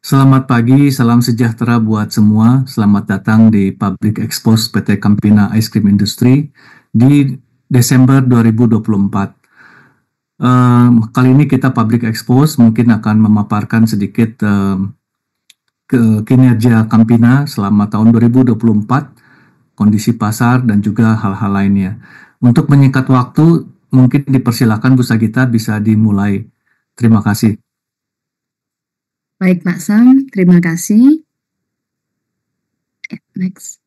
Selamat pagi, salam sejahtera buat semua. Selamat datang di Public Expose PT Campina Ice Cream Industry di Desember 2024. Kali ini kita Public Expose mungkin akan memaparkan sedikit kinerja Campina selama tahun 2024, kondisi pasar, dan juga hal-hal lainnya. Untuk menyingkat waktu, mungkin dipersilakan Bu Sagita bisa dimulai. Terima kasih. Baik Pak Sam, terima kasih. Next.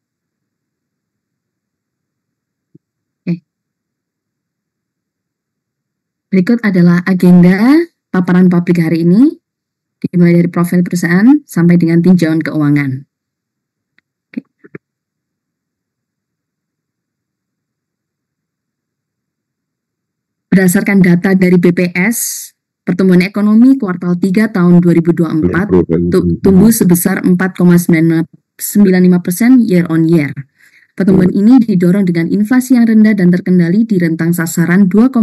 Berikut adalah agenda paparan publik hari ini, dimulai dari profil perusahaan sampai dengan tinjauan keuangan. Berdasarkan data dari BPS, pertumbuhan ekonomi kuartal 3 tahun 2024 tumbuh sebesar 4,95% year on year. Pertumbuhan ini didorong dengan inflasi yang rendah dan terkendali di rentang sasaran 2,5%,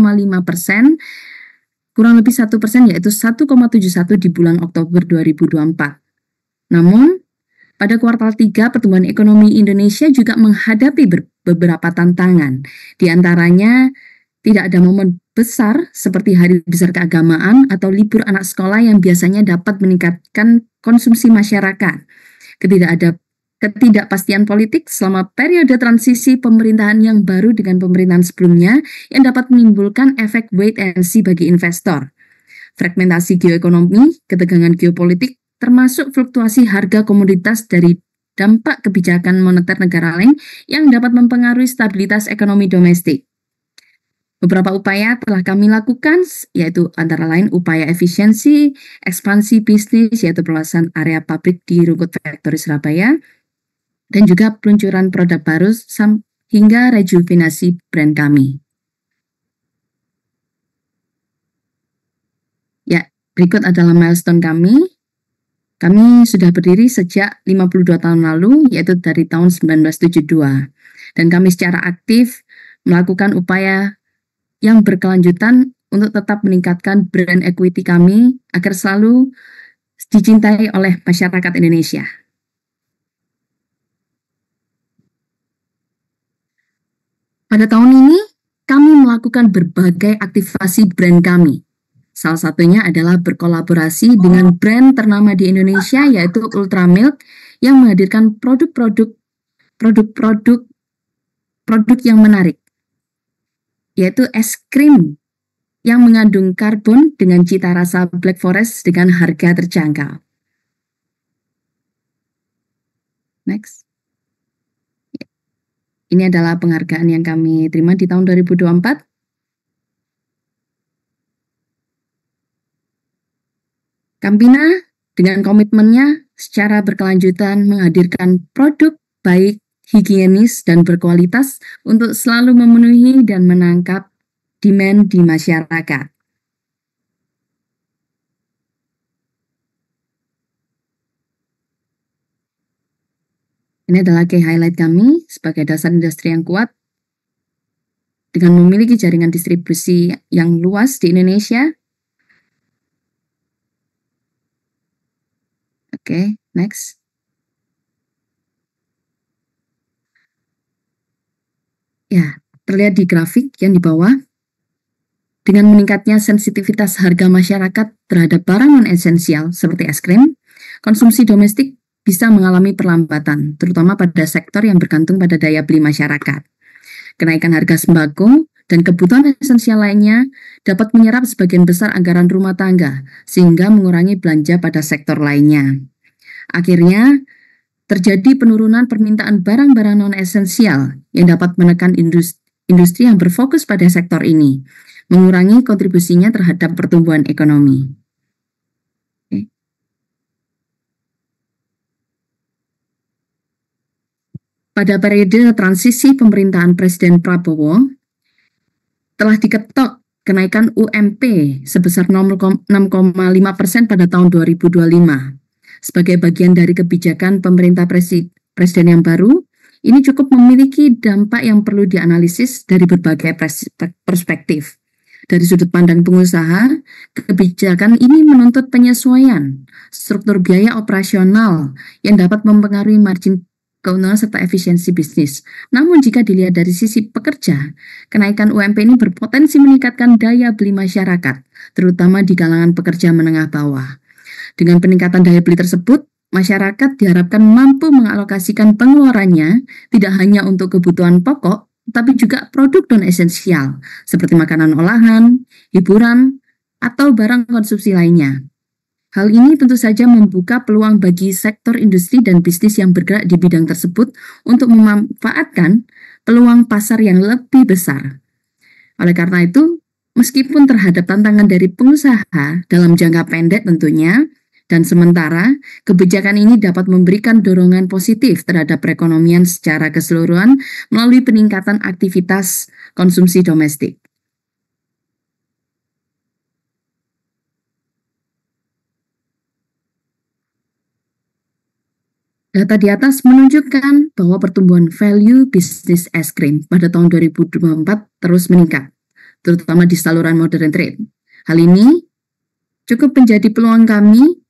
kurang lebih 1%, yaitu 1,71 di bulan Oktober 2024. Namun, pada kuartal 3, pertumbuhan ekonomi Indonesia juga menghadapi beberapa tantangan. Di antaranya, tidak ada momen besar seperti hari besar keagamaan atau libur anak sekolah yang biasanya dapat meningkatkan konsumsi masyarakat. Ketidakpastian politik selama periode transisi pemerintahan yang baru dengan pemerintahan sebelumnya yang dapat menimbulkan efek wait and see bagi investor. Fragmentasi geoekonomi, ketegangan geopolitik, termasuk fluktuasi harga komoditas dari dampak kebijakan moneter negara lain yang dapat mempengaruhi stabilitas ekonomi domestik. Beberapa upaya telah kami lakukan, yaitu antara lain upaya efisiensi, ekspansi bisnis, yaitu perluasan area pabrik di Rungkut Factory Surabaya, dan juga peluncuran produk baru hingga rejuvenasi brand kami. Ya, berikut adalah milestone kami. Kami sudah berdiri sejak 52 tahun lalu, yaitu dari tahun 1972. Dan kami secara aktif melakukan upaya yang berkelanjutan untuk tetap meningkatkan brand equity kami agar selalu dicintai oleh masyarakat Indonesia. Pada tahun ini, kami melakukan berbagai aktivasi brand kami. Salah satunya adalah berkolaborasi dengan brand ternama di Indonesia, yaitu Ultramilk, yang menghadirkan produk yang menarik, yaitu es krim yang mengandung karbon dengan cita rasa Black Forest dengan harga terjangkau. Next. Ini adalah penghargaan yang kami terima di tahun 2024. Campina dengan komitmennya secara berkelanjutan menghadirkan produk baik, higienis, dan berkualitas untuk selalu memenuhi dan menangkap demand di masyarakat. Ini adalah key highlight kami sebagai dasar industri yang kuat dengan memiliki jaringan distribusi yang luas di Indonesia. Oke, next. Ya, terlihat di grafik yang di bawah. Dengan meningkatnya sensitivitas harga masyarakat terhadap barang non-esensial seperti es krim, konsumsi domestik bisa mengalami perlambatan, terutama pada sektor yang bergantung pada daya beli masyarakat. Kenaikan harga sembako dan kebutuhan esensial lainnya dapat menyerap sebagian besar anggaran rumah tangga, sehingga mengurangi belanja pada sektor lainnya. Akhirnya, terjadi penurunan permintaan barang-barang non-esensial yang dapat menekan industri yang berfokus pada sektor ini, mengurangi kontribusinya terhadap pertumbuhan ekonomi. Pada periode transisi pemerintahan Presiden Prabowo, telah diketok kenaikan UMP sebesar 6,5% pada tahun 2025. Sebagai bagian dari kebijakan pemerintah Presiden yang baru, ini cukup memiliki dampak yang perlu dianalisis dari berbagai perspektif. Dari sudut pandang pengusaha, kebijakan ini menuntut penyesuaian struktur biaya operasional yang dapat mempengaruhi margin keuntungan serta efisiensi bisnis. Namun jika dilihat dari sisi pekerja, kenaikan UMP ini berpotensi meningkatkan daya beli masyarakat, terutama di kalangan pekerja menengah bawah. Dengan peningkatan daya beli tersebut, masyarakat diharapkan mampu mengalokasikan pengeluarannya tidak hanya untuk kebutuhan pokok, tapi juga produk non-esensial, seperti makanan olahan, hiburan, atau barang konsumsi lainnya. Hal ini tentu saja membuka peluang bagi sektor industri dan bisnis yang bergerak di bidang tersebut untuk memanfaatkan peluang pasar yang lebih besar. Oleh karena itu, meskipun terhadap tantangan dari pengusaha dalam jangka pendek tentunya, dan sementara, kebijakan ini dapat memberikan dorongan positif terhadap perekonomian secara keseluruhan melalui peningkatan aktivitas konsumsi domestik. Data di atas menunjukkan bahwa pertumbuhan value bisnis es krim pada tahun 2024 terus meningkat, terutama di saluran modern trade. Hal ini cukup menjadi peluang kami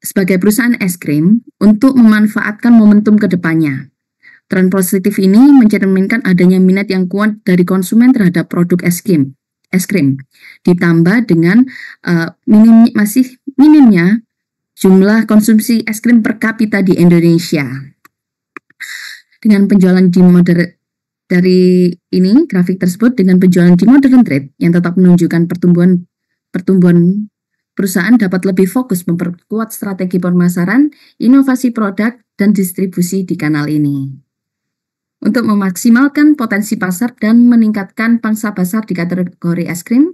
sebagai perusahaan es krim untuk memanfaatkan momentum ke depannya. Tren positif ini mencerminkan adanya minat yang kuat dari konsumen terhadap produk es krim, ditambah dengan masih minimnya jumlah konsumsi es krim per kapita di Indonesia. Dengan penjualan di dari ini grafik tersebut dengan penjualan di modern trade yang tetap menunjukkan pertumbuhan perusahaan dapat lebih fokus memperkuat strategi pemasaran, inovasi produk, dan distribusi di kanal ini. Untuk memaksimalkan potensi pasar dan meningkatkan pangsa pasar di kategori es krim,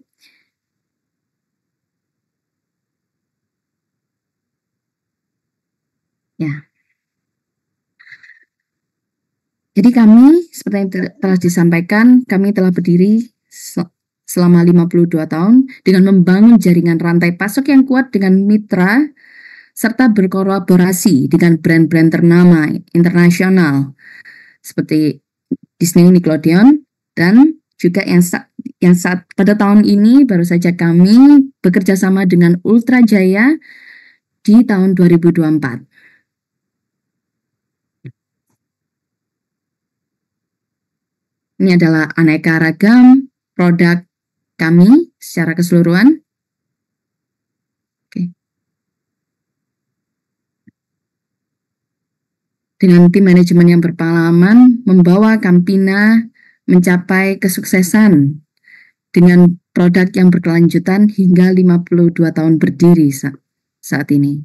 ya. Jadi kami, seperti yang telah disampaikan, kami telah berdiri selama 52 tahun dengan membangun jaringan rantai pasok yang kuat dengan mitra, serta berkolaborasi dengan brand-brand ternama internasional seperti Disney, Nickelodeon, dan juga yang saat pada tahun ini baru saja kami bekerja sama dengan Ultra Jaya di tahun 2024. Ini adalah aneka ragam produk kami secara keseluruhan. Oke. Dengan tim manajemen yang berpengalaman membawa Campina mencapai kesuksesan dengan produk yang berkelanjutan hingga 52 tahun berdiri saat ini.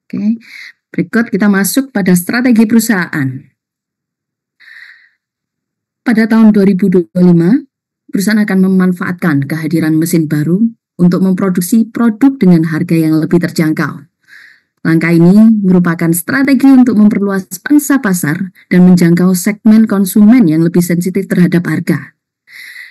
Oke. Berikut kita masuk pada strategi perusahaan. Pada tahun 2025, perusahaan akan memanfaatkan kehadiran mesin baru untuk memproduksi produk dengan harga yang lebih terjangkau. Langkah ini merupakan strategi untuk memperluas pangsa pasar dan menjangkau segmen konsumen yang lebih sensitif terhadap harga.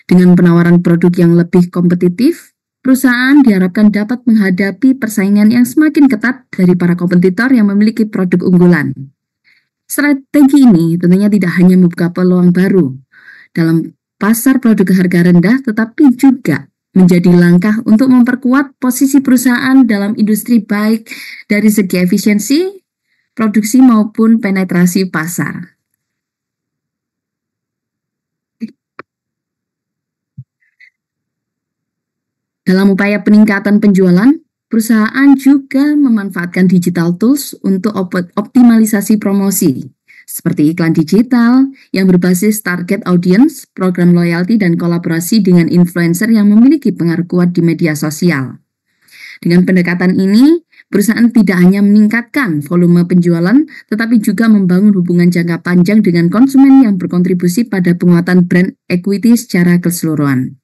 Dengan penawaran produk yang lebih kompetitif, perusahaan diharapkan dapat menghadapi persaingan yang semakin ketat dari para kompetitor yang memiliki produk unggulan. Strategi ini tentunya tidak hanya membuka peluang baru dalam pasar produk harga rendah, tetapi juga menjadi langkah untuk memperkuat posisi perusahaan dalam industri baik dari segi efisiensi, produksi maupun penetrasi pasar. Dalam upaya peningkatan penjualan, perusahaan juga memanfaatkan digital tools untuk optimalisasi promosi, seperti iklan digital yang berbasis target audience, program loyalty, dan kolaborasi dengan influencer yang memiliki pengaruh kuat di media sosial. Dengan pendekatan ini, perusahaan tidak hanya meningkatkan volume penjualan, tetapi juga membangun hubungan jangka panjang dengan konsumen yang berkontribusi pada penguatan brand equity secara keseluruhan.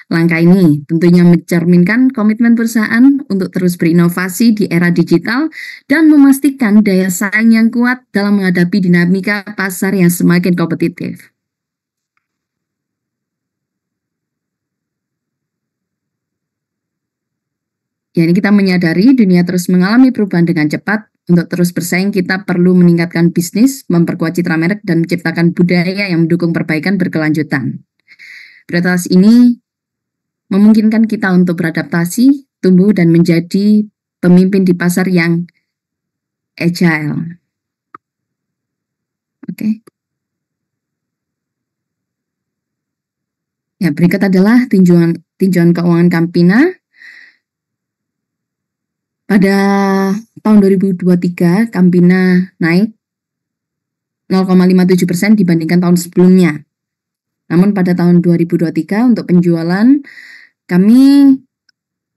Langkah ini tentunya mencerminkan komitmen perusahaan untuk terus berinovasi di era digital dan memastikan daya saing yang kuat dalam menghadapi dinamika pasar yang semakin kompetitif. Ya, ini kita menyadari dunia terus mengalami perubahan dengan cepat. Untuk terus bersaing, kita perlu meningkatkan bisnis, memperkuat citra merek, dan menciptakan budaya yang mendukung perbaikan berkelanjutan. Prioritas ini memungkinkan kita untuk beradaptasi, tumbuh, dan menjadi pemimpin di pasar yang agile. Oke. Ya, berikut adalah tinjauan keuangan Campina. Pada tahun 2023, Campina naik 0,57% dibandingkan tahun sebelumnya. Namun pada tahun 2023 untuk penjualan kami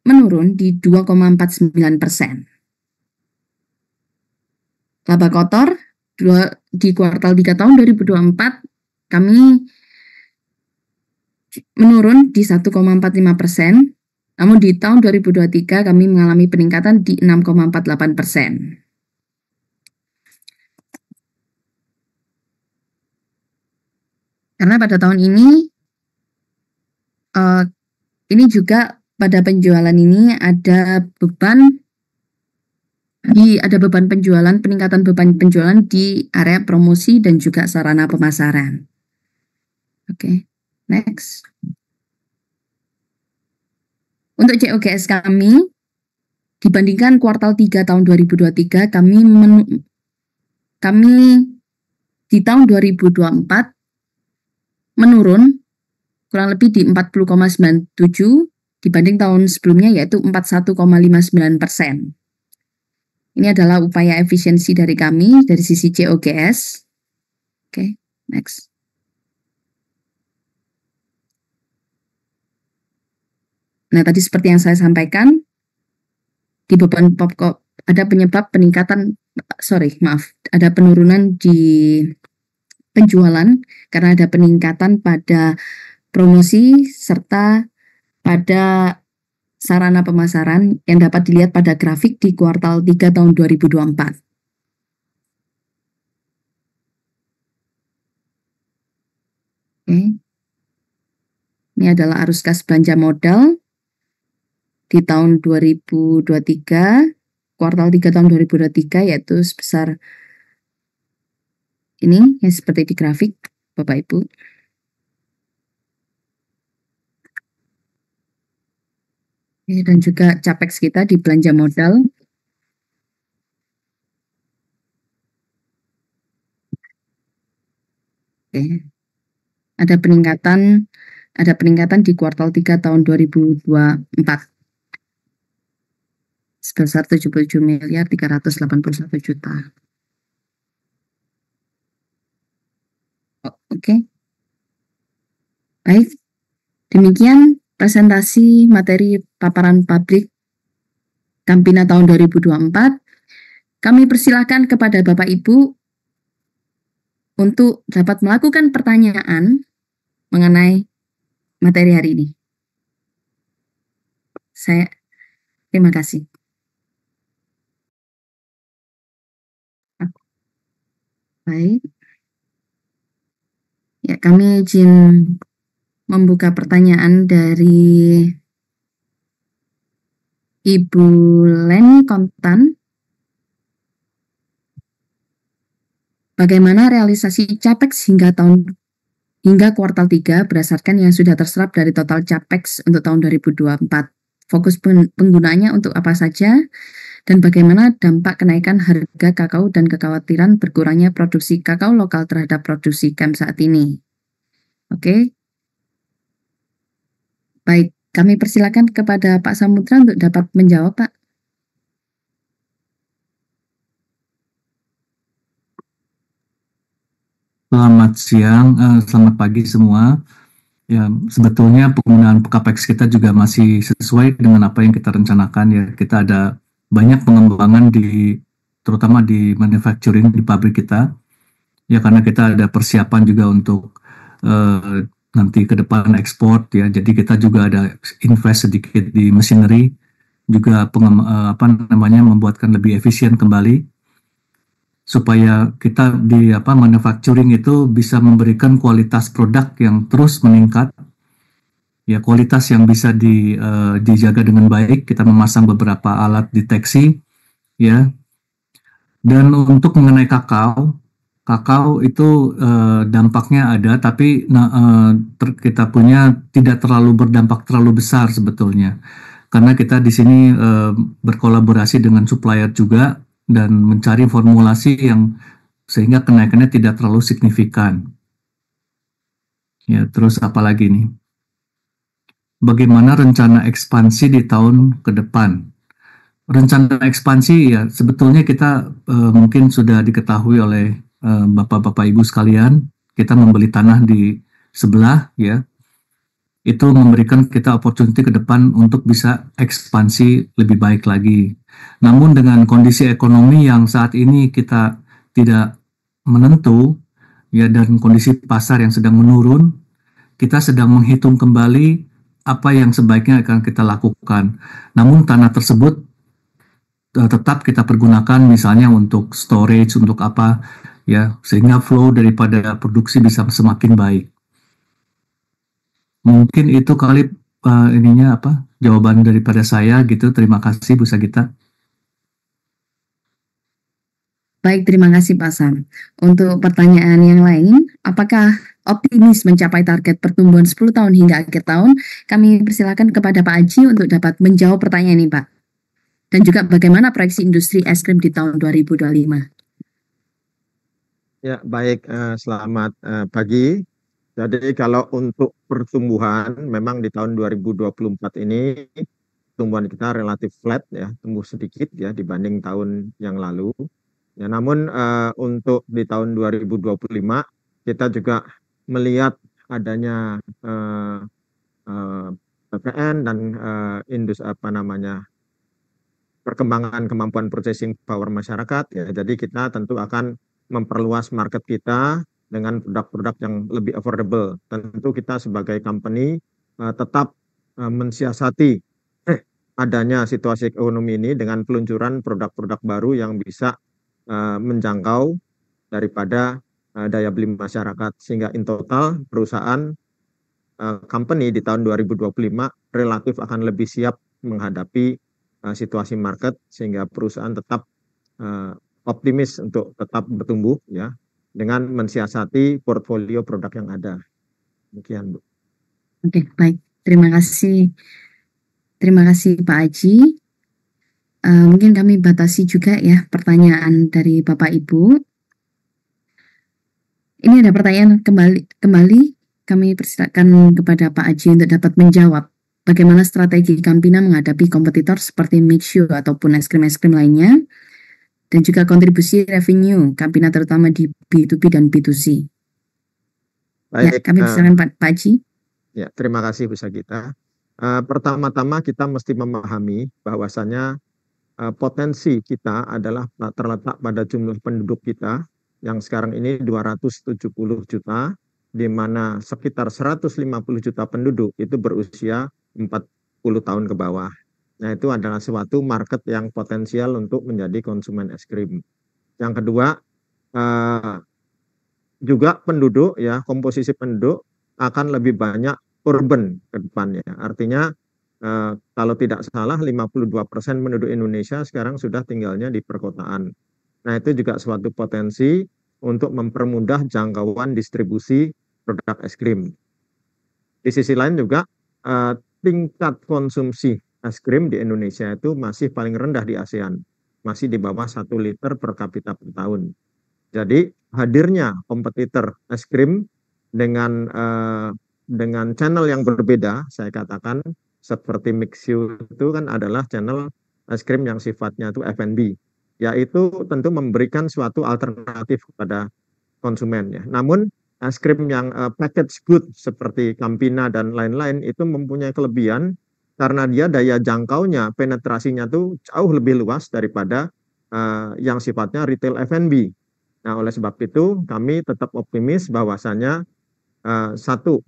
menurun di 2,49%. Laba kotor di kuartal 3 tahun 2024 kami menurun di 1,45%. Namun di tahun 2023 kami mengalami peningkatan di 6,48%. Karena pada tahun ini juga pada penjualan ini ada beban penjualan, peningkatan beban penjualan di area promosi dan juga sarana pemasaran. Oke, next. Untuk COGS kami, dibandingkan kuartal 3 tahun 2023, kami di tahun 2024 menurun kurang lebih di 40,97 dibanding tahun sebelumnya, yaitu 41,59%. Ini adalah upaya efisiensi dari kami dari sisi COGS. Oke, next. Nah, tadi seperti yang saya sampaikan, di beban pokok ada ada penurunan di penjualan karena ada peningkatan pada promosi serta pada sarana pemasaran yang dapat dilihat pada grafik di kuartal 3 tahun 2024. Oke. Ini adalah arus kas belanja modal di tahun 2023, kuartal 3 tahun 2023, yaitu sebesar ini yang seperti di grafik, Bapak Ibu. Dan juga capex kita di belanja modal. Oke. Ada peningkatan di kuartal 3 tahun 2024 sebesar 77.381 juta. Oke. Baik. Demikian presentasi materi paparan pabrik Campina tahun 2024. Kami persilakan kepada Bapak Ibu untuk dapat melakukan pertanyaan mengenai materi hari ini. Terima kasih. Baik. Ya, kami izin membuka pertanyaan dari Ibu Leni Kontan. Bagaimana realisasi capex hingga kuartal 3 berdasarkan yang sudah terserap dari total capex untuk tahun 2024? Fokus penggunaannya untuk apa saja? Dan bagaimana dampak kenaikan harga kakao dan kekhawatiran berkurangnya produksi kakao lokal terhadap produksi KEM saat ini? Oke. Baik, kami persilakan kepada Pak Samudra untuk dapat menjawab, Pak. Selamat siang, selamat pagi semua. Ya, sebetulnya penggunaan capex kita juga masih sesuai dengan apa yang kita rencanakan ya. Kita ada banyak pengembangan terutama di manufacturing di pabrik kita. Ya, karena kita ada persiapan juga untuk nanti ke depan ekspor ya. Jadi kita juga ada invest sedikit di machinery, juga membuatkan lebih efisien kembali, supaya kita di manufacturing itu bisa memberikan kualitas produk yang terus meningkat, ya, kualitas yang bisa dijaga dengan baik. Kita memasang beberapa alat deteksi, ya. Dan untuk mengenai kakao kakao itu dampaknya ada, tapi kita punya tidak terlalu berdampak terlalu besar sebetulnya. Karena kita di sini berkolaborasi dengan supplier juga dan mencari formulasi yang sehingga kenaikannya tidak terlalu signifikan. Ya, terus apa lagi nih? Bagaimana rencana ekspansi di tahun ke depan? Rencana ekspansi ya sebetulnya kita mungkin sudah diketahui oleh Bapak-Bapak Ibu sekalian, kita membeli tanah di sebelah ya. Itu memberikan kita opportunity ke depan untuk bisa ekspansi lebih baik lagi. Namun dengan kondisi ekonomi yang saat ini kita tidak menentu ya dan kondisi pasar yang sedang menurun, kita sedang menghitung kembali apa yang sebaiknya akan kita lakukan. Namun tanah tersebut tetap kita pergunakan misalnya untuk storage, untuk apa ya, sehingga flow daripada produksi bisa semakin baik. Mungkin itu kali ininya apa jawaban daripada saya gitu. Terima kasih Bu Sagita. Baik, terima kasih Pak Sam. Untuk pertanyaan yang lain, apakah optimis mencapai target pertumbuhan 10 tahun hingga akhir tahun? Kami persilakan kepada Pak Aji untuk dapat menjawab pertanyaan ini, Pak. Dan juga bagaimana proyeksi industri es krim di tahun 2025? Ya, baik. Selamat pagi. Jadi kalau untuk pertumbuhan, memang di tahun 2024 ini pertumbuhan kita relatif flat ya, tumbuh sedikit ya dibanding tahun yang lalu. Ya, namun untuk di tahun 2025 kita juga melihat adanya PPN dan perkembangan kemampuan purchasing power masyarakat ya. Jadi kita tentu akan memperluas market kita dengan produk-produk yang lebih affordable. Tentu kita sebagai company tetap mensiasati adanya situasi ekonomi ini dengan peluncuran produk-produk baru yang bisa menjangkau daripada daya beli masyarakat, sehingga in total perusahaan company di tahun 2025 relatif akan lebih siap menghadapi situasi market, sehingga perusahaan tetap optimis untuk tetap bertumbuh ya dengan mensiasati portfolio produk yang ada. Demikian, Bu. Oke, baik. Terima kasih. Terima kasih Pak Aji. Mungkin kami batasi juga ya pertanyaan dari Bapak Ibu. Ini ada pertanyaan kembali kami persilakan kepada Pak Aji untuk dapat menjawab bagaimana strategi Campina menghadapi kompetitor seperti Mixue ataupun es krim lainnya, dan juga kontribusi revenue Campina terutama di B2B dan B2C. Baik, ya, kami persilakan Pak Aji. Ya, terima kasih Bu Sagita. Pertama-tama kita mesti memahami bahwasannya potensi kita adalah terletak pada jumlah penduduk kita yang sekarang ini 270 juta, di mana sekitar 150 juta penduduk itu berusia 40 tahun ke bawah. Nah, itu adalah suatu market yang potensial untuk menjadi konsumen es krim. Yang kedua, juga penduduk ya, komposisi penduduk akan lebih banyak urban ke depannya. Artinya kalau tidak salah 52% penduduk Indonesia sekarang sudah tinggalnya di perkotaan. Nah, itu juga suatu potensi untuk mempermudah jangkauan distribusi produk es krim. Di sisi lain juga tingkat konsumsi es krim di Indonesia itu masih paling rendah di ASEAN, masih di bawah 1 liter per kapita per tahun. Jadi hadirnya kompetitor es krim dengan channel yang berbeda, saya katakan seperti Mixue itu kan adalah channel es krim yang sifatnya itu F&B, yaitu tentu memberikan suatu alternatif kepada konsumen ya. Namun es krim yang packaged good seperti Campina dan lain-lain itu mempunyai kelebihan karena dia daya jangkaunya, penetrasinya tuh jauh lebih luas daripada yang sifatnya retail F&B. Nah, oleh sebab itu kami tetap optimis bahwasannya satu,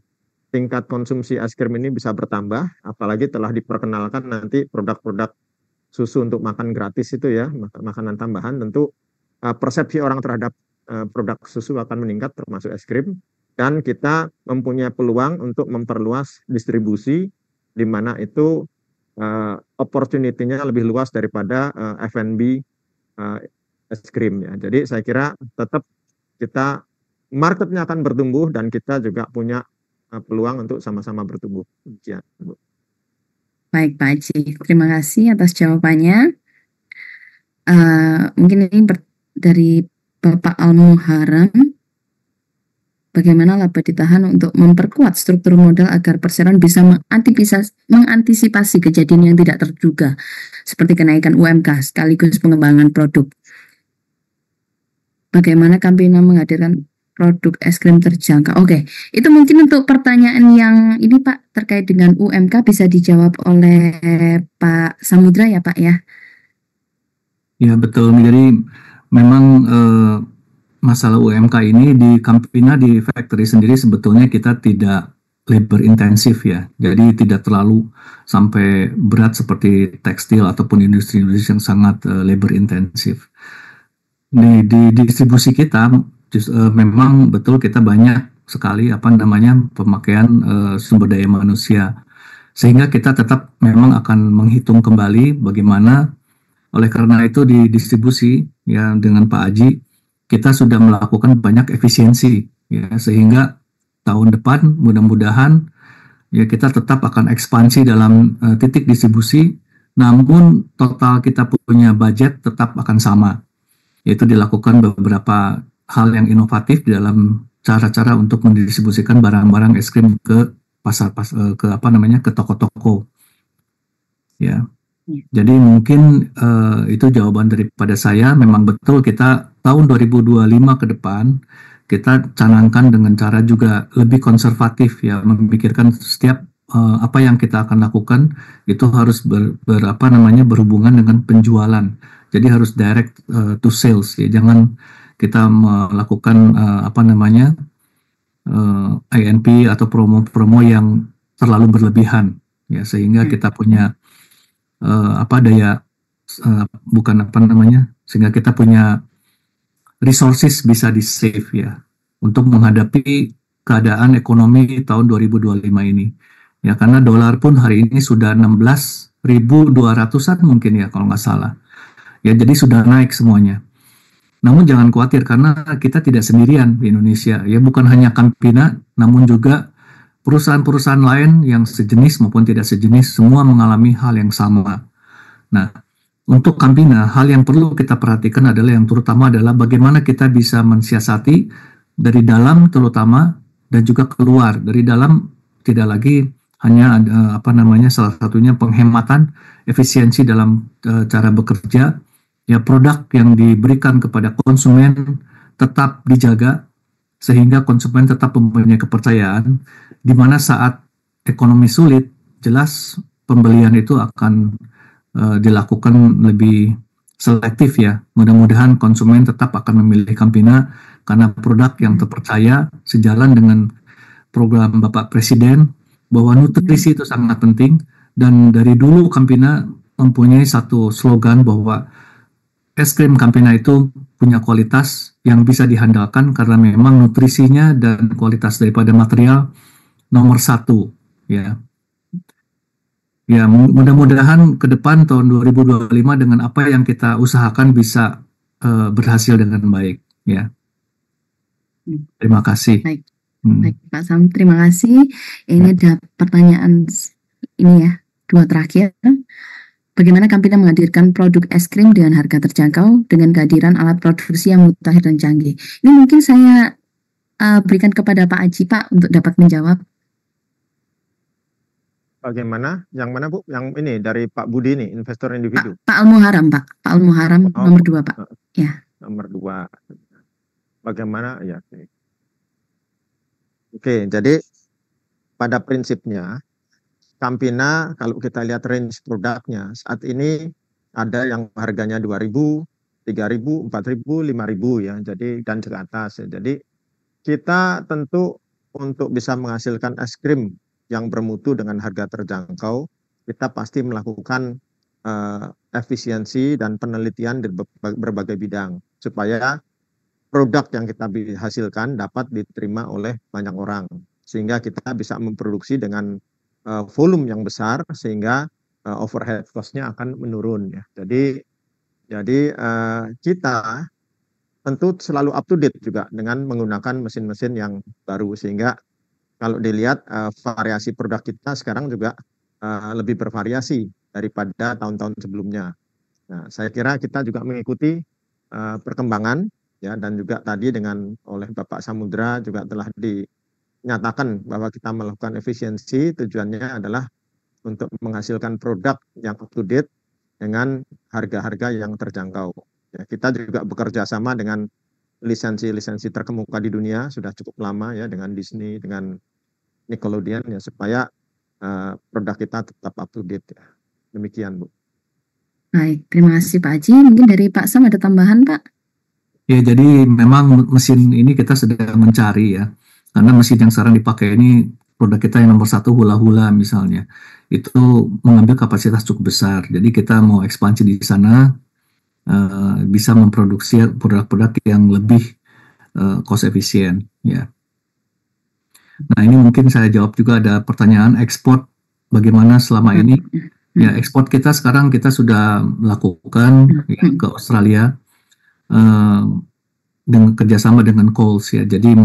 tingkat konsumsi es krim ini bisa bertambah, apalagi telah diperkenalkan nanti produk-produk susu untuk makan gratis itu ya, makanan tambahan, tentu persepsi orang terhadap produk susu akan meningkat termasuk es krim, dan kita mempunyai peluang untuk memperluas distribusi di mana itu opportunity-nya lebih luas daripada F&B es krim ya. Jadi saya kira tetap kita marketnya akan bertumbuh dan kita juga punya peluang untuk sama-sama bertumbuh. Demikian, Bu. Baik, Pak Haji. Terima kasih atas jawabannya. Mungkin ini dari Bapak Al-Muharram. Bagaimana laba ditahan untuk memperkuat struktur modal agar perseroan bisa mengantisipasi kejadian yang tidak terduga, seperti kenaikan UMK sekaligus pengembangan produk. Bagaimana Campina menghadirkan produk es krim terjangkau? Oke, itu mungkin untuk pertanyaan yang ini Pak, terkait dengan UMK bisa dijawab oleh Pak Samudra ya Pak ya? Ya betul, jadi memang masalah UMK ini di Campina di factory sendiri sebetulnya kita tidak labor intensif ya, jadi tidak terlalu sampai berat seperti tekstil ataupun industri-industri yang sangat labor intensif. Di distribusi kita memang betul kita banyak sekali pemakaian sumber daya manusia, sehingga kita tetap memang akan menghitung kembali bagaimana. Oleh karena itu di distribusi ya dengan Pak Aji kita sudah melakukan banyak efisiensi ya, sehingga tahun depan mudah-mudahan ya kita tetap akan ekspansi dalam titik distribusi, namun total kita punya budget tetap akan sama, yaitu dilakukan beberapa hal yang inovatif di dalam cara-cara untuk mendistribusikan barang-barang es krim ke pasar ke toko-toko ya. Jadi mungkin itu jawaban daripada saya. Memang betul kita tahun 2025 ke depan kita canangkan dengan cara juga lebih konservatif ya, memikirkan setiap apa yang kita akan lakukan itu harus berhubungan dengan penjualan. Jadi harus direct to sales ya, jangan kita melakukan INP atau promo-promo yang terlalu berlebihan ya, sehingga kita punya sehingga kita punya resources bisa di save ya untuk menghadapi keadaan ekonomi tahun 2025 ini ya, karena dolar pun hari ini sudah 16.200-an mungkin ya kalau nggak salah ya, jadi sudah naik semuanya. Namun jangan khawatir karena kita tidak sendirian di Indonesia ya, bukan hanya Campina namun juga perusahaan-perusahaan lain yang sejenis maupun tidak sejenis semua mengalami hal yang sama. Nah, untuk Campina, hal yang perlu kita perhatikan adalah yang terutama adalah bagaimana kita bisa mensiasati dari dalam terutama dan juga keluar. Dari dalam tidak lagi hanya salah satunya penghematan efisiensi dalam cara bekerja. Ya, produk yang diberikan kepada konsumen tetap dijaga sehingga konsumen tetap mempunyai kepercayaan, di mana saat ekonomi sulit, jelas pembelian itu akan dilakukan lebih selektif ya. Mudah-mudahan konsumen tetap akan memilih Campina karena produk yang terpercaya, sejalan dengan program Bapak Presiden bahwa nutrisi itu sangat penting, dan dari dulu Campina mempunyai satu slogan bahwa es krim Campina itu punya kualitas yang bisa dihandalkan karena memang nutrisinya dan kualitas daripada material nomor satu ya. Ya, mudah-mudahan ke depan tahun 2025 dengan apa yang kita usahakan bisa berhasil dengan baik ya. Terima kasih. Baik, baik Pak Sam, terima kasih. Ini ada pertanyaan ini ya, dua terakhir. Bagaimana Campina menghadirkan produk es krim dengan harga terjangkau dengan kehadiran alat produksi yang mutakhir dan canggih? Ini mungkin saya berikan kepada Pak Aji Pak untuk dapat menjawab. Bagaimana? Yang mana Bu? Yang ini dari Pak Budi nih, investor individu. Pak Al-Muharram Pak. Pak Al-Muharram nomor 2 Pak. Ya. Nomor 2. Bagaimana? Ya. Oke, jadi pada prinsipnya Campina kalau kita lihat range produknya saat ini ada yang harganya 2.000, 3.000, 4.000, 5.000 ya. Jadi dan ke atas ya. Jadi kita tentu untuk bisa menghasilkan es krim yang bermutu dengan harga terjangkau, kita pasti melakukan efisiensi dan penelitian di berbagai bidang supaya produk yang kita hasilkan dapat diterima oleh banyak orang, sehingga kita bisa memproduksi dengan volume yang besar sehingga overhead cost-nya akan menurun ya. Jadi kita tentu selalu up to date juga dengan menggunakan mesin-mesin yang baru, sehingga kalau dilihat variasi produk kita sekarang juga lebih bervariasi daripada tahun-tahun sebelumnya. Nah, saya kira kita juga mengikuti perkembangan ya, dan juga tadi oleh Bapak Samudra juga telah dinyatakan bahwa kita melakukan efisiensi, tujuannya adalah untuk menghasilkan produk yang up to date dengan harga-harga yang terjangkau. Ya, kita juga bekerja sama dengan lisensi-lisensi terkemuka di dunia sudah cukup lama ya, dengan Disney, dengan Nickelodeon ya, supaya produk kita tetap up to date ya. Demikian, Bu. Baik, terima kasih Pak Haji. Mungkin dari Pak Sam ada tambahan, Pak? Ya, jadi memang mesin ini kita sedang mencari ya, karena mesin yang sekarang dipakai ini produk kita yang nomor 1 hula-hula misalnya, itu mengambil kapasitas cukup besar. Jadi kita mau ekspansi di sana, bisa memproduksi produk-produk yang lebih cost efisien ya. Nah, ini mungkin saya jawab juga, ada pertanyaan ekspor bagaimana selama ini. Ya, ekspor kita sekarang kita sudah melakukan ya, ke Australia dengan kerjasama dengan Coles ya. Jadi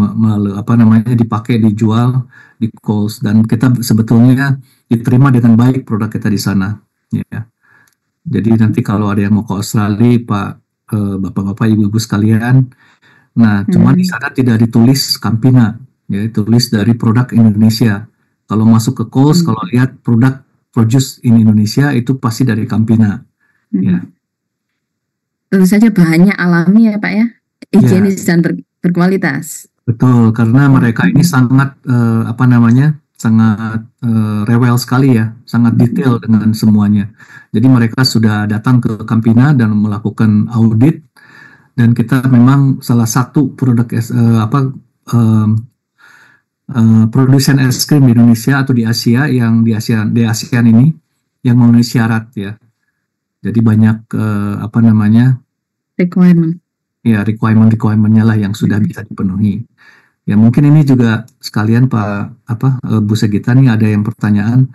dipakai, dijual di Coles, dan kita sebetulnya diterima dengan baik produk kita di sana ya. Jadi nanti kalau ada yang mau ke Australia, Bapak-bapak, Ibu-ibu sekalian, nah cuma di sana tidak ditulis Campina, ya, tulis dari produk Indonesia. Kalau masuk ke Coles, kalau lihat produk produce in Indonesia, itu pasti dari Campina. Ya. Tentu saja bahannya alami ya Pak ya, higienis dan berkualitas. Betul, karena mereka ini sangat sangat rewel sekali ya, sangat detail dengan semuanya. Jadi mereka sudah datang ke Campina dan melakukan audit, dan kita memang salah satu produk produsen es krim di Indonesia atau di Asia, yang di ASEAN ini yang memenuhi syarat ya. Jadi banyak requirement-nya lah yang sudah bisa dipenuhi. Ya, mungkin ini juga sekalian Bu Segita nih, ada yang pertanyaan,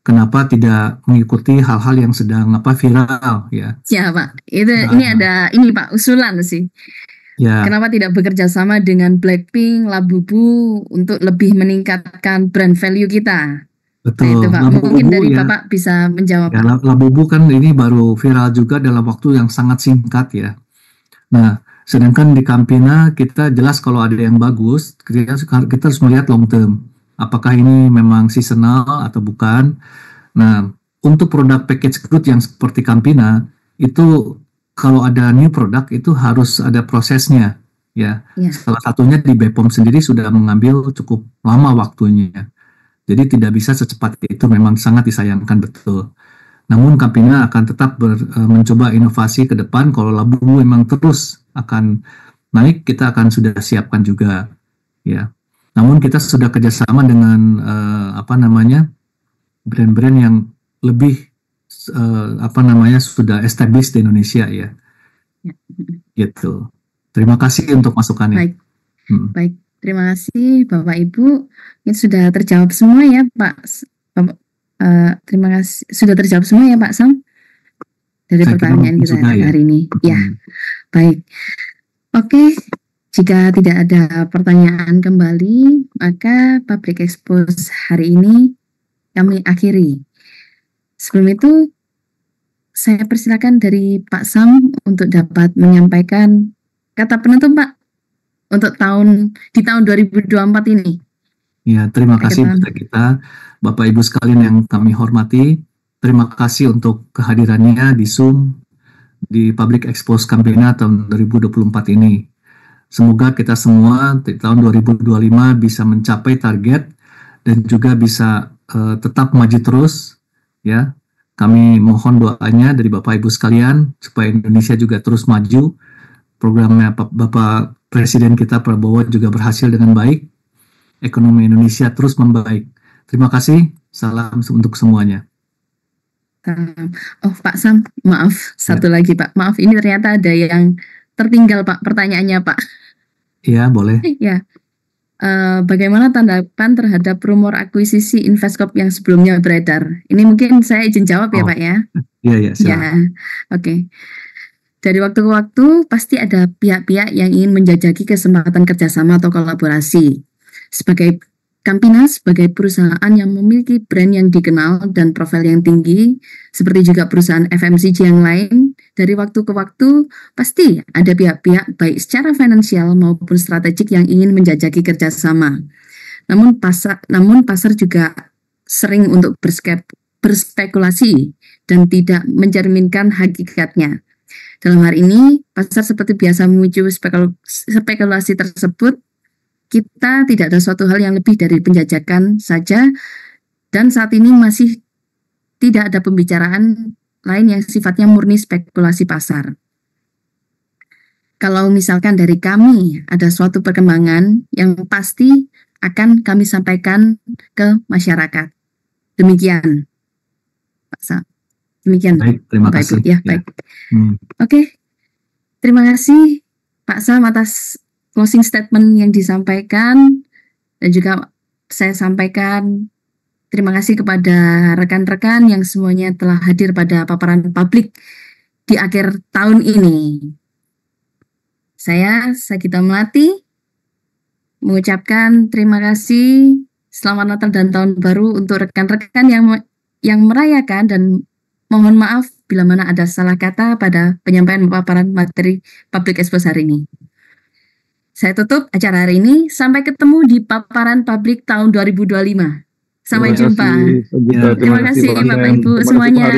kenapa tidak mengikuti hal-hal yang sedang viral ya? Ya Pak, ini ada Pak usulan sih. Ya. Kenapa tidak bekerja sama dengan Blackpink, Labubu untuk lebih meningkatkan brand value kita? Betul. Nah, itu Pak, mungkin dari Bapak bisa menjawab. Ya, Labubu kan ini baru viral juga dalam waktu yang sangat singkat ya. Nah, sedangkan di Campina kita jelas kalau ada yang bagus, kita harus melihat long term. Apakah ini memang seasonal atau bukan? Nah, untuk produk package good yang seperti Campina, itu kalau ada new produk itu harus ada prosesnya ya. Salah satunya di BPOM sendiri sudah mengambil cukup lama waktunya. Jadi tidak bisa secepat itu, memang sangat disayangkan betul. Namun Campina akan tetap mencoba inovasi ke depan. Kalau Labubu memang terus akan naik, kita akan sudah siapkan juga ya. Namun kita sudah kerjasama dengan brand-brand yang lebih sudah established di Indonesia ya. Gitu. Terima kasih untuk masukannya. Baik, terima kasih Bapak Ibu. Ini sudah terjawab semua ya Pak. Terima kasih, sudah terjawab semua ya Pak Sam dari pertanyaan kita hari ini. Ya, baik. Oke, jika tidak ada pertanyaan kembali, maka Public Expose hari ini kami akhiri. Sebelum itu, saya persilakan dari Pak Sam untuk dapat menyampaikan kata penutup Pak untuk di tahun 2024 ini. Ya, terima kasih buat kita, Bapak Ibu sekalian yang kami hormati. Terima kasih untuk kehadirannya di Zoom di Public Expose Campina tahun 2024 ini. Semoga kita semua di tahun 2025 bisa mencapai target dan juga bisa tetap maju terus ya. Kami mohon doanya dari Bapak Ibu sekalian supaya Indonesia juga terus maju. Programnya Bapak Presiden kita Prabowo juga berhasil dengan baik. Ekonomi Indonesia terus membaik. Terima kasih. Salam untuk semuanya. Oh Pak Sam, maaf satu lagi Pak. Maaf, ini ternyata ada yang tertinggal Pak pertanyaannya Pak. Iya, boleh. Ya. Bagaimana tanggapan terhadap rumor akuisisi Investcorp yang sebelumnya beredar? Ini mungkin saya izin jawab ya Pak ya. Iya, silakan. Ya, oke. Dari waktu ke waktu, pasti ada pihak-pihak yang ingin menjajaki kesempatan kerjasama atau kolaborasi. Sebagai Campina, sebagai perusahaan yang memiliki brand yang dikenal dan profil yang tinggi, seperti juga perusahaan FMCG yang lain, dari waktu ke waktu, pasti ada pihak-pihak baik secara finansial maupun strategik yang ingin menjajaki kerjasama. Namun pasar juga sering untuk berspekulasi dan tidak mencerminkan hakikatnya. Dalam hal ini, pasar seperti biasa memicu spekulasi tersebut. Kita tidak ada suatu hal yang lebih dari penjajakan saja, dan saat ini masih tidak ada pembicaraan lain yang sifatnya murni spekulasi pasar. Kalau misalkan dari kami ada suatu perkembangan yang pasti akan kami sampaikan ke masyarakat. Demikian, Pak Sa. Demikian. Baik, terima kasih. Ya, baik. Oke. Terima kasih Pak Sam atas closing statement yang disampaikan, dan juga saya sampaikan terima kasih kepada rekan-rekan yang semuanya telah hadir pada paparan publik di akhir tahun ini. Saya Sagita Melati mengucapkan terima kasih, selamat Natal dan Tahun Baru untuk rekan-rekan yang merayakan, dan mohon maaf bila mana ada salah kata pada penyampaian paparan materi public expose hari ini. Saya tutup acara hari ini. Sampai ketemu di paparan publik tahun 2025. Sampai jumpa. Terima kasih Bapak Ibu semuanya.